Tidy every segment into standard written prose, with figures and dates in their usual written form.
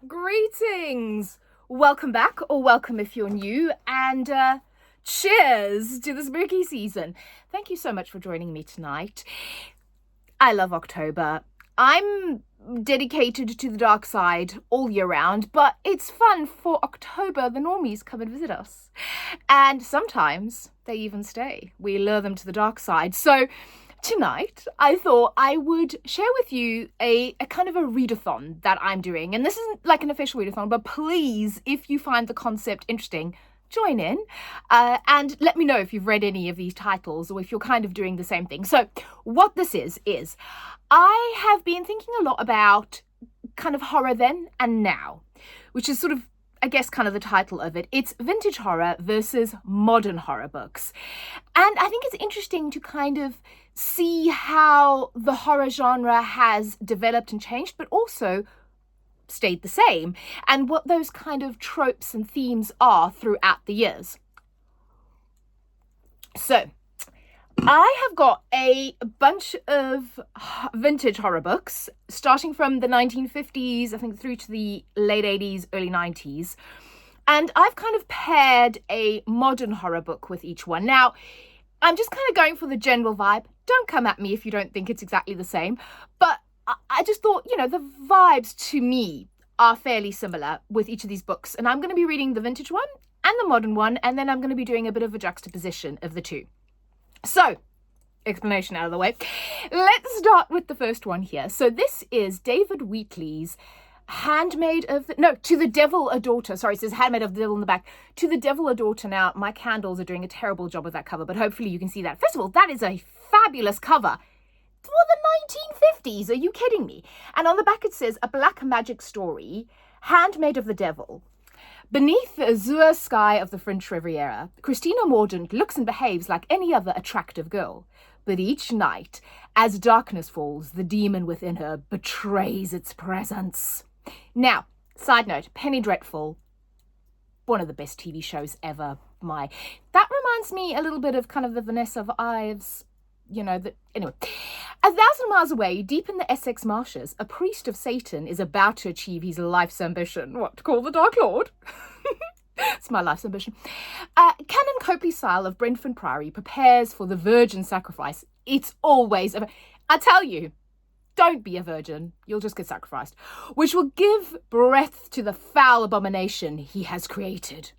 Greetings! Welcome back, or welcome if you're new, and cheers to the spooky season. Thank you so much for joining me tonight. I love October. I'm dedicated to the dark side all year round, but it's fun for October. The normies come and visit us. And sometimes they even stay. We lure them to the dark side. So tonight, I thought I would share with you a kind of a readathon that I'm doing. And this isn't like an official readathon, but please, if you find the concept interesting, join in and let me know if you've read any of these titles or if you're kind of doing the same thing. So what this is I have been thinking a lot about kind of horror then and now, which is sort of, I guess, kind of the title of it. It's vintage horror versus modern horror books. And I think it's interesting to kind of see how the horror genre has developed and changed, but also stayed the same, and what those kind of tropes and themes are throughout the years. So I have got a bunch of vintage horror books starting from the 1950s, I think, through to the late 80s, early 90s. And I've kind of paired a modern horror book with each one. Now, I'm just kind of going for the general vibe. Don't come at me if you don't think it's exactly the same. But I just thought, the vibes to me are fairly similar with each of these books. And I'm going to be reading the vintage one and the modern one, and then I'm going to be doing a bit of a juxtaposition of the two. So, explanation out of the way. Let's start with the first one here. So this is David Wheatley's Handmade of To the Devil a Daughter. Sorry, it says Handmade of the Devil in the back. To the Devil a Daughter. Now, my candles are doing a terrible job with that cover, but hopefully you can see that. First of all, that is a fabulous cover for the 1950s. Are you kidding me? And on the back it says, a black magic story, Handmade of the Devil. Beneath the azure sky of the French Riviera, Christina Mordaunt looks and behaves like any other attractive girl. But each night, as darkness falls, the demon within her betrays its presence. Now, side note, Penny Dreadful, one of the best TV shows ever. That reminds me a little bit of kind of the Vanessa Ives, anyway. 1,000 miles away, deep in the Essex marshes, a priest of Satan is about to achieve his life's ambition. What, to call the Dark Lord? It's my life's ambition. Canon Copley Sile of Brentford Priory prepares for the virgin sacrifice. It's always, I tell you, don't be a virgin. You'll just get sacrificed. Which will give breath to the foul abomination he has created.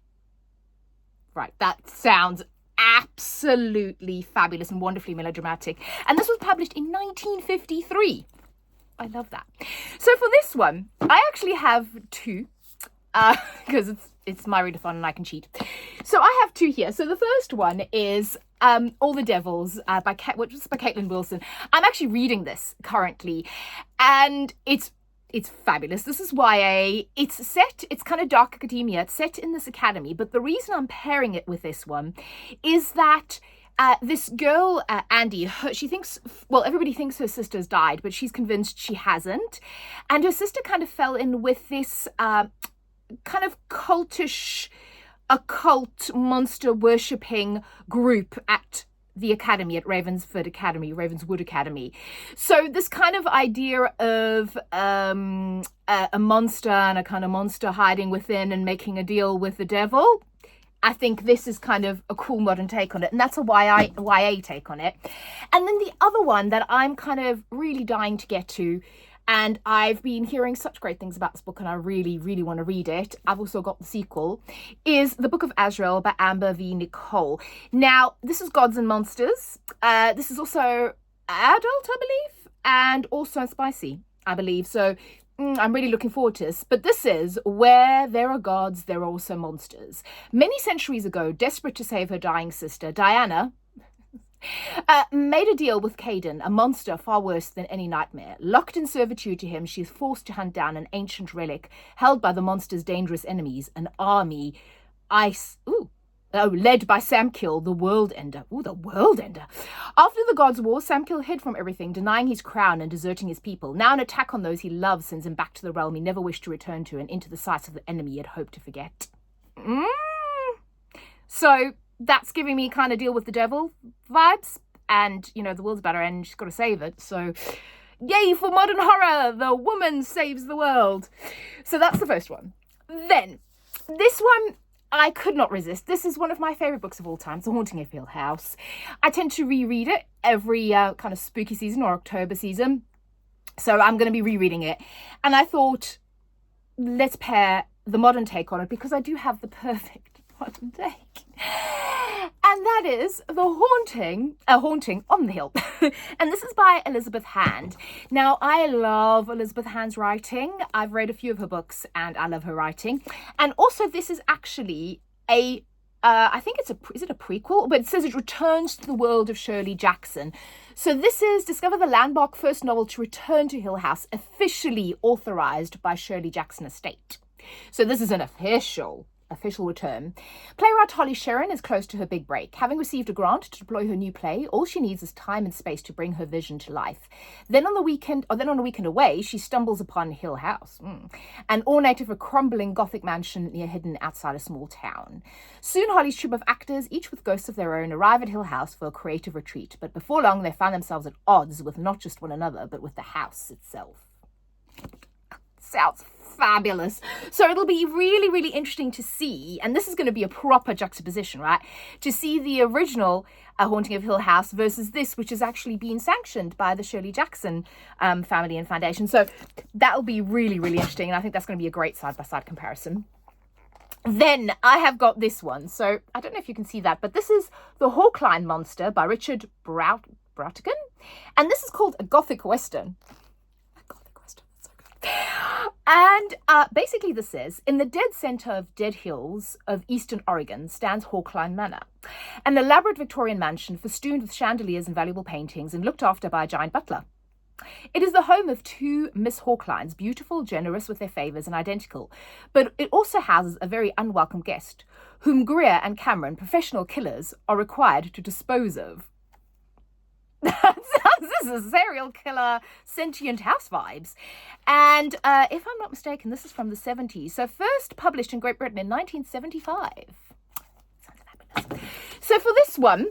Right, that sounds absolutely fabulous and wonderfully melodramatic. And this was published in 1953. I love that. So for this one, I actually have two, because it's my readathon and I can cheat. So I have two here. So the first one is All the Devils by Caitlin Wilson. I'm actually reading this currently, and it's fabulous. This is YA. It's kind of dark academia. It's set in this academy, but the reason I'm pairing it with this one is that this girl, Andy, she thinks, everybody thinks her sister's died, but she's convinced she hasn't. And her sister kind of fell in with this kind of cultish, occult, monster worshipping group at the academy, at Ravenswood Academy. So this kind of idea of a monster and a kind of monster hiding within and making a deal with the devil, I think this is kind of a cool modern take on it. And that's a YA take on it. And then the other one that I'm kind of really dying to get to, and I've been hearing such great things about this book and I really, really want to read it. I've also got the sequel, is The Book of Azrael by Amber V. Nicole. Now, this is Gods and Monsters. This is also adult, I believe, and also spicy, I believe. So I'm really looking forward to this. But this is Where There Are Gods, There Are Also Monsters. Many centuries ago, desperate to save her dying sister, Diana made a deal with Caden, a monster far worse than any nightmare. Locked in servitude to him, she is forced to hunt down an ancient relic held by the monster's dangerous enemies, an army led by Samkiel, the World Ender. The World Ender. After the Gods' War, Samkiel hid from everything, denying his crown and deserting his people. Now an attack on those he loves sends him back to the realm he never wished to return to and into the sights of the enemy he had hoped to forget. So that's giving me kind of deal with the devil vibes. And, the world's about to end, she's got to save it. So, Yay for modern horror! The woman saves the world. So that's the first one. Then, this one I could not resist. This is one of my favourite books of all time. It's The Haunting of Hill House. I tend to reread it every kind of spooky season or October season. So I'm going to be rereading it. And I thought, let's pair the modern take on it, because I do have the perfect modern take. And that is The Haunting on the Hill. And this is by Elizabeth Hand. Now, I love Elizabeth Hand's writing. I've read a few of her books and I love her writing. And also this is actually I think is it a prequel? But it says it returns to the world of Shirley Jackson. So this is Discover the Landmark, first novel to return to Hill House, officially authorised by Shirley Jackson Estate. So this is an official return. Playwright Holly Sheron is close to her big break. Having received a grant to deploy her new play, all she needs is time and space to bring her vision to life. Then on a weekend away, she stumbles upon Hill House, an ornate of a crumbling Gothic mansion hidden outside a small town. Soon Holly's troupe of actors, each with ghosts of their own, arrive at Hill House for a creative retreat. But before long, they find themselves at odds with not just one another, but with the house itself. Sounds fabulous. So it'll be really, really interesting to see, and this is going to be a proper juxtaposition, right? To see the original Haunting of Hill House versus this, which is actually being sanctioned by the Shirley Jackson family and foundation. So that'll be really, really interesting, and I think that's going to be a great side-by-side comparison. Then I have got this one. So I don't know if you can see that, but this is The Hawkline Monster by Richard Brautigan, and this is called a Gothic Western. And basically this says, in the dead centre of Dead Hills of eastern Oregon stands Hawkline Manor, an elaborate Victorian mansion festooned with chandeliers and valuable paintings and looked after by a giant butler. It is the home of two Miss Hawklines, beautiful, generous with their favours and identical, but it also houses a very unwelcome guest, whom Greer and Cameron, professional killers, are required to dispose of. This is serial killer sentient house vibes. And if I'm not mistaken, this is from the 70s. So first published in Great Britain in 1975. Sounds fabulous. So for this one,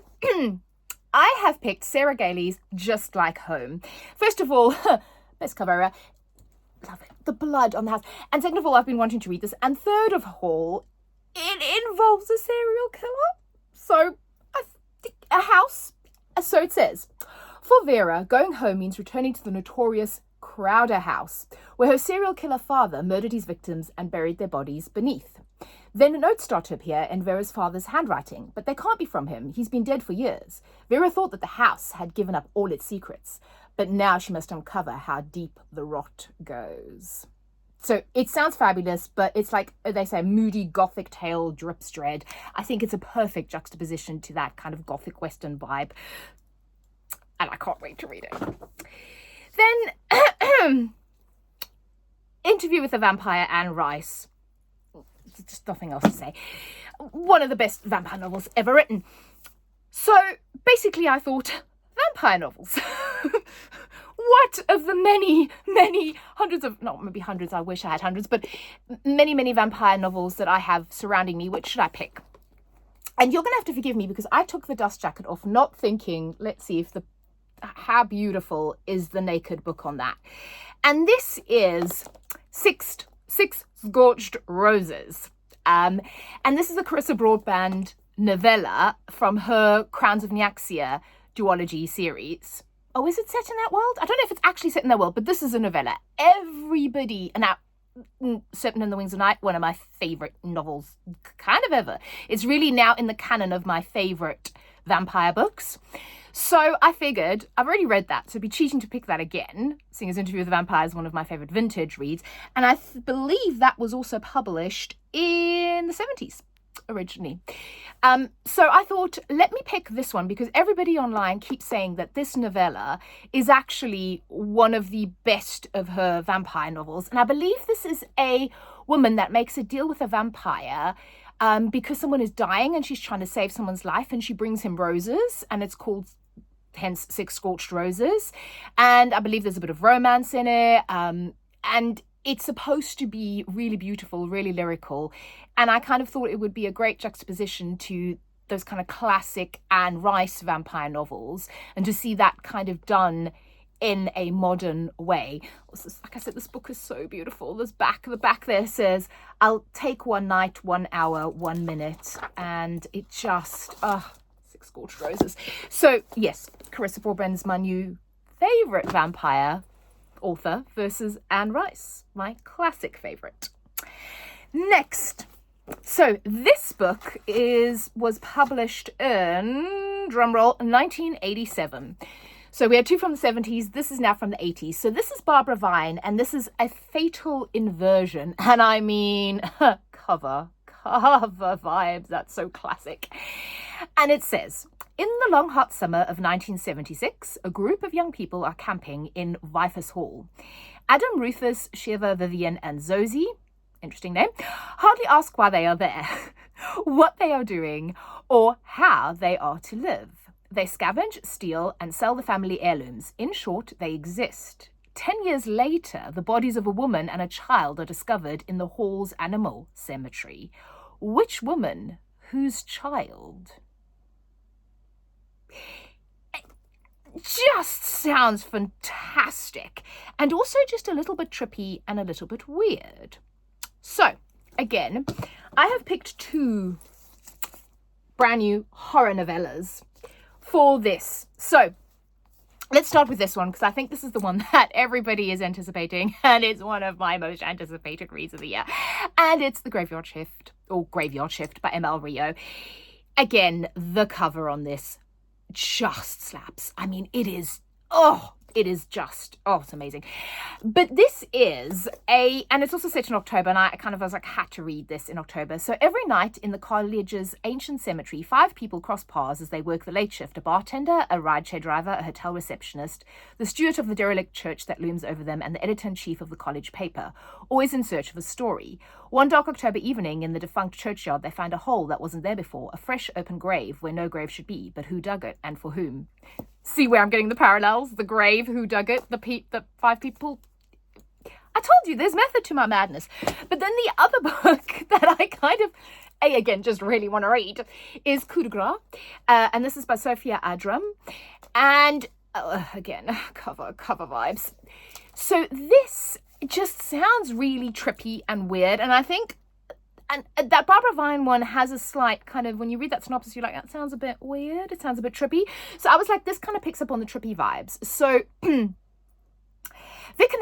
I have picked Sarah Gailey's Just Like Home. First of all, best cover ever. Love it. The blood on the house. And second of all, I've been wanting to read this. And third of all, it involves a serial killer. So a house. So it says, for Vera, going home means returning to the notorious Crowder house, where her serial killer father murdered his victims and buried their bodies beneath. Then notes start to appear in Vera's father's handwriting, but they can't be from him. He's been dead for years. Vera thought that the house had given up all its secrets, but now she must uncover how deep the rot goes. So it sounds fabulous, but it's like they say, moody Gothic tale drips dread. I think it's a perfect juxtaposition to that kind of Gothic Western vibe. And I can't wait to read it. Then, Interview with the Vampire, Anne Rice. Just nothing else to say. One of the best vampire novels ever written. So basically I thought, vampire novels. What of the many, many hundreds of, not maybe hundreds, I wish I had hundreds, but many, many vampire novels that I have surrounding me, which should I pick? And you're going to have to forgive me because I took the dust jacket off, not thinking, let's see if how beautiful is the naked book on that. And this is Six Scorched Roses. And this is a Carissa Broadband novella from her Crowns of Nyaxia duology series. Oh, is it set in that world? I don't know if it's actually set in that world, but this is a novella. Everybody, and now Serpent and the Wings of Night, one of my favourite novels kind of ever. It's really now in the canon of my favourite vampire books. So I figured, I've already read that, so it'd be cheating to pick that again, seeing as Interview with the Vampire is one of my favourite vintage reads. And I believe that was also published in the 70s. Originally. So I thought, let me pick this one because everybody online keeps saying that this novella is actually one of the best of her vampire novels. And I believe this is a woman that makes a deal with a vampire because someone is dying and she's trying to save someone's life, and she brings him roses, and it's called hence Six Scorched Roses. And I believe there's a bit of romance in it. And it's supposed to be really beautiful, really lyrical. And I kind of thought it would be a great juxtaposition to those kind of classic Anne Rice vampire novels, and to see that kind of done in a modern way. Like I said, this book is so beautiful. The back there says, I'll take 1 night, 1 hour, 1 minute. And it just, 6 scorched roses. So yes, Carissa Broadbent's my new favorite vampire author versus Anne Rice, my classic favorite. Next. So this book was published in, drumroll, 1987. So we had 2 from the 70s. This is now from the 80s. So this is Barbara Vine, and this is A Fatal Inversion. And I mean, cover vibes. That's so classic. And it says, in the long hot summer of 1976, a group of young people are camping in Vifus Hall. Adam, Rufus, Shiva, Vivian, and Zosie, interesting name, hardly ask why they are there, what they are doing, or how they are to live. They scavenge, steal, and sell the family heirlooms. In short, they exist. 10 years later, the bodies of a woman and a child are discovered in the Hall's animal cemetery. Which woman? Whose child? It just sounds fantastic, and also just a little bit trippy and a little bit weird. So, again, I have picked 2 brand new horror novellas for this. So let's start with this one, because I think this is the one that everybody is anticipating, and it's one of my most anticipated reads of the year. And it's The Graveyard Shift, or Graveyard Shift by M.L. Rio. Again, the cover on this just slaps. I mean, it is just, it's amazing. But this is and it's also set in October, and I was like, had to read this in October. So every night in the college's ancient cemetery, 5 people cross paths as they work the late shift: a bartender, a rideshare driver, a hotel receptionist, the steward of the derelict church that looms over them, and the editor-in-chief of the college paper, always in search of a story. One dark October evening in the defunct churchyard, they find a hole that wasn't there before, a fresh open grave where no grave should be, but who dug it and for whom? See where I'm getting the parallels? The grave, who dug it, the 5 people. I told you, there's method to my madness. But then the other book that I again, just really want to read is Coup de Grace. And this is by Sophia Adram. And again, cover vibes. So this just sounds really trippy and weird. And I think and that Barbara Vine one has a slight kind of, when you read that synopsis, you're like, that sounds a bit weird. It sounds a bit trippy. So I was like, this kind of picks up on the trippy vibes. So Vicken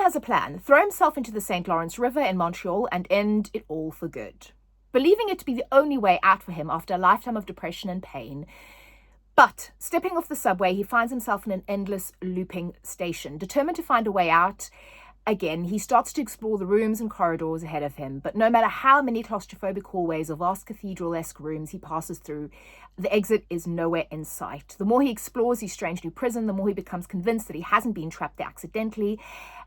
has a plan: throw himself into the St. Lawrence River in Montreal and end it all for good, believing it to be the only way out for him after a lifetime of depression and pain. But stepping off the subway, he finds himself in an endless looping station. Determined to find a way out, again, he starts to explore the rooms and corridors ahead of him, but no matter how many claustrophobic hallways or vast cathedral-esque rooms he passes through, the exit is nowhere in sight. The more he explores his strange new prison, the more he becomes convinced that he hasn't been trapped there accidentally,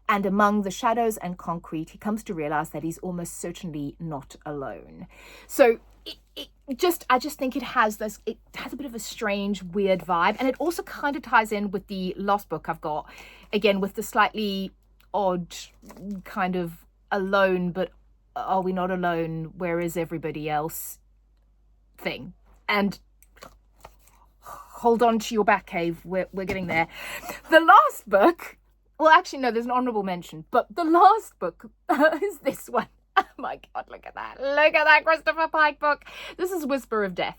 and among the shadows and concrete, he comes to realize that he's almost certainly not alone. So I just think it has a bit of a strange, weird vibe, and it also kind of ties in with the last book I've got, again, with the slightly odd kind of alone, but are we not alone, where is everybody else thing. And hold on to your back cave, we're getting there. The last book, well, actually no, there's an honorable mention, but the last book is this one. Oh my god, look at that Christopher Pike book. This is Whisper of Death.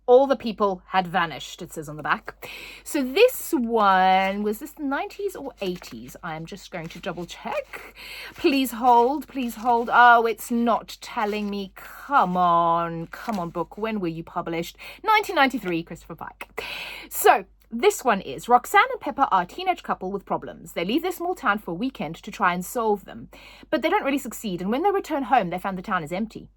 All the people had vanished, it says on the back. So this one, was this the 90s or 80s? I am just going to double check. Please hold. Oh, it's not telling me. Come on, book. When were you published? 1993, Christopher Pike. So this one is: Roxanne and Pepper are a teenage couple with problems. They leave their small town for a weekend to try and solve them, but they don't really succeed. And when they return home, they find the town is empty.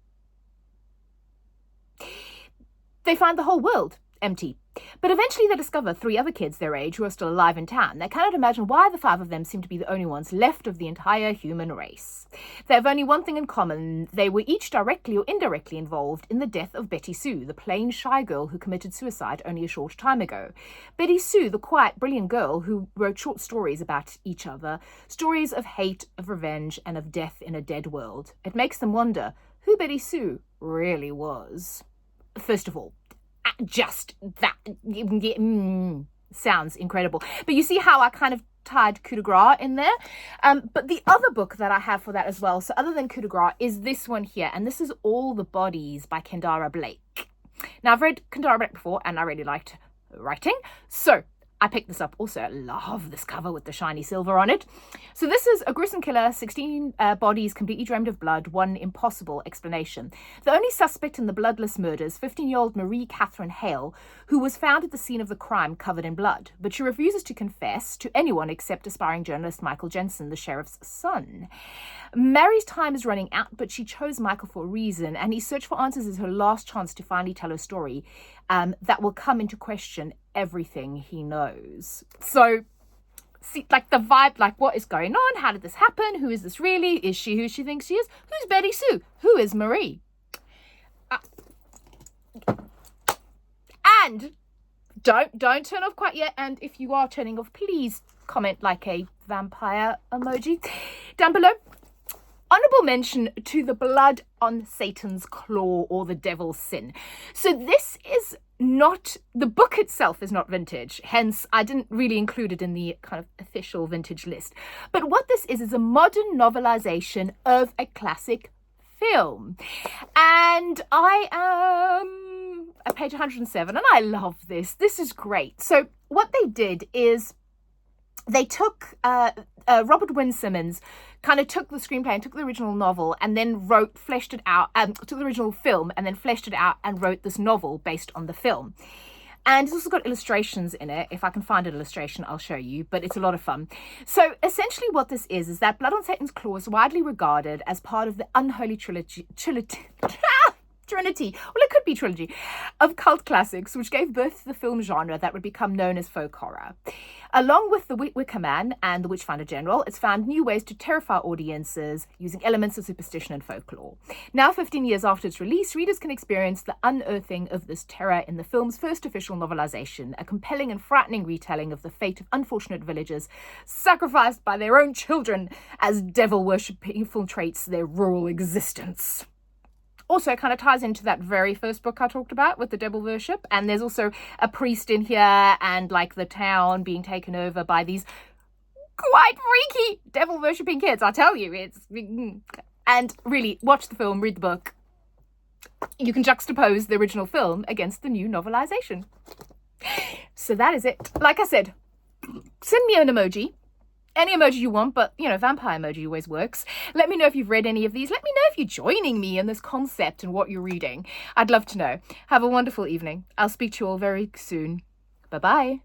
They find the whole world empty. But eventually they discover 3 other kids their age who are still alive in town. They cannot imagine why the 5 of them seem to be the only ones left of the entire human race. They have only one thing in common: they were each directly or indirectly involved in the death of Betty Sue, the plain, shy girl who committed suicide only a short time ago. Betty Sue, the quiet, brilliant girl who wrote short stories about each other, stories of hate, of revenge, and of death in a dead world. It makes them wonder who Betty Sue really was. First of all, just that sounds incredible. But you see how I kind of tied coup de grace in there. But the other book that I have for that as well, so other than coup de grace, is this one here. And this is All the Bodies by Kendara Blake. Now, I've read Kendara Blake before and I really liked her writing. So I picked this up also. I love this cover with the shiny silver on it. So this is a gruesome killer, 16 bodies completely drained of blood, one impossible explanation. The only suspect in the bloodless murders, 15-year-old Marie Catherine Hale, who was found at the scene of the crime covered in blood. But she refuses to confess to anyone except aspiring journalist Michael Jensen, the sheriff's son. Mary's time is running out, but she chose Michael for a reason, and his search for answers is her last chance to finally tell her story that will come into question everything he knows. So, see, like the vibe, like what is going on? How did this happen? Who is this really? Is she who she thinks she is? Who's Betty Sue? Who is Marie? And don't turn off quite yet. And if you are turning off, please comment like a vampire emoji down below. Honorable mention to the blood on Satan's claw or the devil's sin. So this is not, the book itself is not vintage, hence I didn't really include it in the kind of official vintage list. But what this is a modern novelization of a classic film. And I am at page 107 and I love this. This is great. So what they did is they took, Robert Wynne Simmons kind of took the screenplay and took the original novel and then fleshed it out, took the original film and then fleshed it out and wrote this novel based on the film. And it's also got illustrations in it. If I can find an illustration, I'll show you, but it's a lot of fun. So essentially what this is that Blood on Satan's Claw is widely regarded as part of the unholy Trinity. Well, it could be trilogy of cult classics, which gave birth to the film genre that would become known as folk horror. Along with The Wicker Man and The Witchfinder General, it's found new ways to terrify audiences using elements of superstition and folklore. Now, 15 years after its release, readers can experience the unearthing of this terror in the film's first official novelization, a compelling and frightening retelling of the fate of unfortunate villagers sacrificed by their own children as devil worship infiltrates their rural existence. Also, it kind of ties into that very first book I talked about with the devil worship. And there's also a priest in here and like the town being taken over by these quite freaky devil worshipping kids. I tell you, and really watch the film, read the book. You can juxtapose the original film against the new novelization. So that is it. Like I said, send me an emoji. Any emoji you want, but, you know, vampire emoji always works. Let me know if you've read any of these. Let me know if you're joining me in this concept and what you're reading. I'd love to know. Have a wonderful evening. I'll speak to you all very soon. Bye-bye.